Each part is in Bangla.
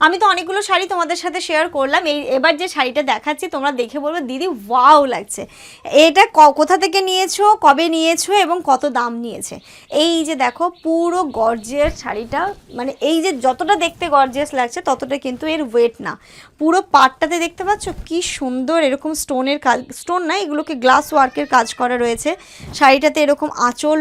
আমি তো অনেকগুলো শাড়ি তোমাদের সাথে শেয়ার করলাম, এবার যে শাড়িটা দেখাচ্ছি তোমরা দেখে বলবে দিদি ওয়াও লাগছে। এটা কোথা থেকে নিয়েছো, কবে নিয়েছো এবং কত দাম নিয়েছে? এই যে দেখো পুরো গর্জিয়াস শাড়িটা, মানে এই যে যতটা দেখতে গর্জিয়াস লাগছে ততটা কিন্তু এর ওয়েট না। পুরো পাটটাতে দেখতে পাচ্ছ কি সুন্দর এরকম স্টোনের কাজ, স্টোন না এগুলোকে গ্লাস ওয়ার্কের কাজ করা রয়েছে। শাড়িটাতে এরকম আঁচল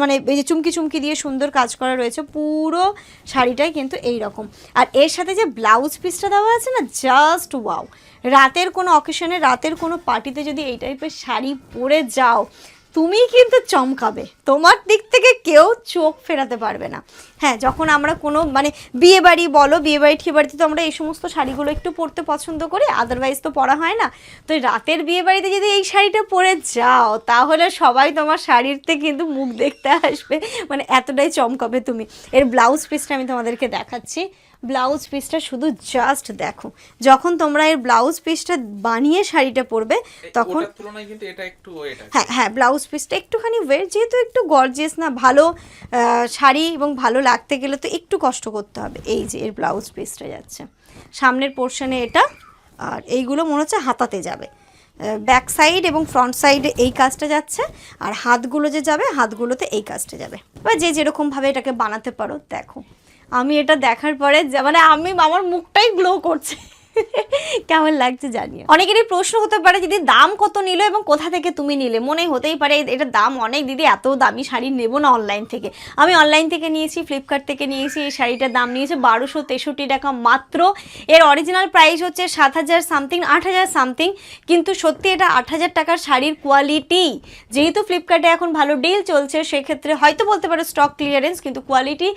মানে এই যে চুমকি চুমকি দিয়ে সুন্দর কাজ করা রয়েছে, পুরো শাড়িটাই কিন্তু এই রকম। আর এর সাথে যে ব্লাউজ পিসটা দেওয়া আছে না, জাস্ট ওয়াও। রাতের কোনো অকেশনে, রাতের কোনো পার্টিতে যদি এই টাইপের শাড়ি পরে যাও তুমি কিন্তু চমকাবে, তোমার দিক থেকে কেউ চোখ ফেরাতে পারবে না। হ্যাঁ, যখন আমরা কোনো মানে বিয়েবাড়ি বলো, বিয়েবাড়ি ঠিবাড়িতে তো আমরা এই সমস্ত শাড়িগুলো একটু পরতে পছন্দ করি, আদারওয়াইজ তো পরা হয় না। তো রাতের বিয়েবাড়িতে যদি এই শাড়িটা পরে যাও তাহলে সবাই তোমার শাড়িতে কিন্তু মুখ দেখতে আসবে, মানে এতটাই চমকাবে তুমি। এর ব্লাউজ পিসটা আমি তোমাদেরকে দেখাচ্ছি। ব্লাউজ পিসটা শুধু জাস্ট দেখো, যখন তোমরা এর ব্লাউজ পিসটা বানিয়ে শাড়িটা পরবে তখন হ্যাঁ হ্যাঁ ব্লাউজ পিসটা একটুখানি ওয়েট, যেহেতু একটু গর্জিয়াস না, ভালো শাড়ি এবং ভালো লাগতে গেলে তো একটু কষ্ট করতে হবে। এই যে এর ব্লাউজ পিসটা যাচ্ছে সামনের পোর্শনে এটা, আর এইগুলো মনে হচ্ছে হাতাতে যাবে, ব্যাক সাইড এবং ফ্রন্ট সাইডে এই কাজটা যাচ্ছে, আর হাতগুলো যে যাবে হাতগুলোতে এই কাজটা যাবে। বা যে যেরকমভাবে এটাকে বানাতে পারো। দেখো আমি এটা দেখার পরে মানে আমার মুখটাই গ্লো করছে, কেমন লাগছে জানিও। অনেকেরই প্রশ্ন হতে পারে দিদি দাম কত নিল এবং কোথা থেকে তুমি নিলে? মনে হতেই পারে এটা দাম অনেক দিদি, এত দামি শাড়ি নেবো না অনলাইন থেকে। আমি অনলাইন থেকে নিয়েছি, ফ্লিপকার্ট থেকে নিয়েছি। এই শাড়িটার দাম নিয়েছে 1263 টাকা মাত্র। এর অরিজিনাল প্রাইস হচ্ছে 7000 সামথিং, 8000 সামথিং, কিন্তু সত্যি এটা 8000 টাকার শাড়ির কোয়ালিটি। যেহেতু ফ্লিপকার্টে এখন ভালো ডিল চলছে সেক্ষেত্রে হয়তো বলতে পারো স্টক ক্লিয়ারেন্স, কিন্তু কোয়ালিটি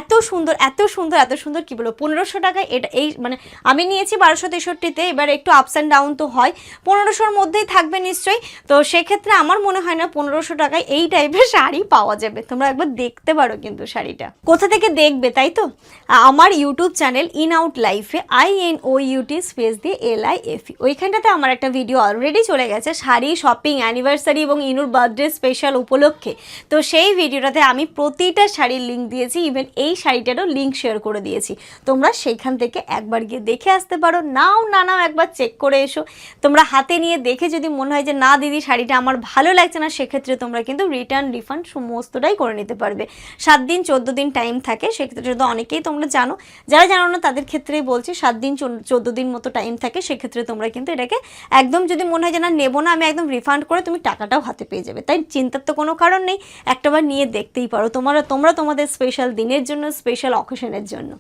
এত সুন্দর এত সুন্দর এত সুন্দর, কি বলবো। 1500 টাকায় এটা, এই মানে আমি নিয়েছি 1263-তে, এবার একটু আপস অ্যান্ড ডাউন তো হয়, 1500-র মধ্যেই থাকবে নিশ্চয়ই। তো সেক্ষেত্রে আমার মনে হয় না 1500 টাকায় এই টাইপের শাড়ি পাওয়া যাবে। তোমরা একবার দেখতে পারো কিন্তু শাড়িটা। কোথা থেকে দেখবে তাই তো? আমার ইউটিউব চ্যানেল ইন আউট লাইফে INOUT স্পেস দিয়ে LIFE, ওইখানটাতে আমার একটা ভিডিও অলরেডি চলে গেছে শাড়ি শপিং অ্যানিভার্সারি এবং ইনুর বার্থডে স্পেশাল উপলক্ষে। তো সেই ভিডিওটাতে আমি প্রতিটা শাড়ির লিঙ্ক দিয়েছি, ইভেন এই শাড়িটারও লিঙ্ক শেয়ার করে দিয়েছি। তোমরা সেইখান থেকে একবার গিয়ে দেখে আসতে পারো। নাও একবার চেক করে এসো। তোমরা হাতে নিয়ে দেখে যদি মনে হয় যে না দিদি শাড়িটা আমার ভালো লাগছে না, সেক্ষেত্রে তোমরা কিন্তু রিটার্ন রিফান্ড সমস্তটাই করে নিতে পারবে। 7 দিন 14 দিন টাইম থাকে, সেক্ষেত্রে তো অনেকেই তোমরা জানো, যারা জানো না তাদের ক্ষেত্রেই বলছি 7 দিন 14 দিন মতো টাইম থাকে। সেক্ষেত্রে তোমরা কিন্তু এটাকে একদম যদি মনে হয় যে না নেবো না, আমি একদম রিফান্ড করে তুমি টাকাটাও হাতে পেয়ে যাবে। তাই চিন্তার তো কোনো কারণ নেই, একটাবার নিয়ে দেখতেই পারো তোমরা তোমাদের স্পেশাল দিনের জন্য, স্পেশাল অকেশনের জন্য।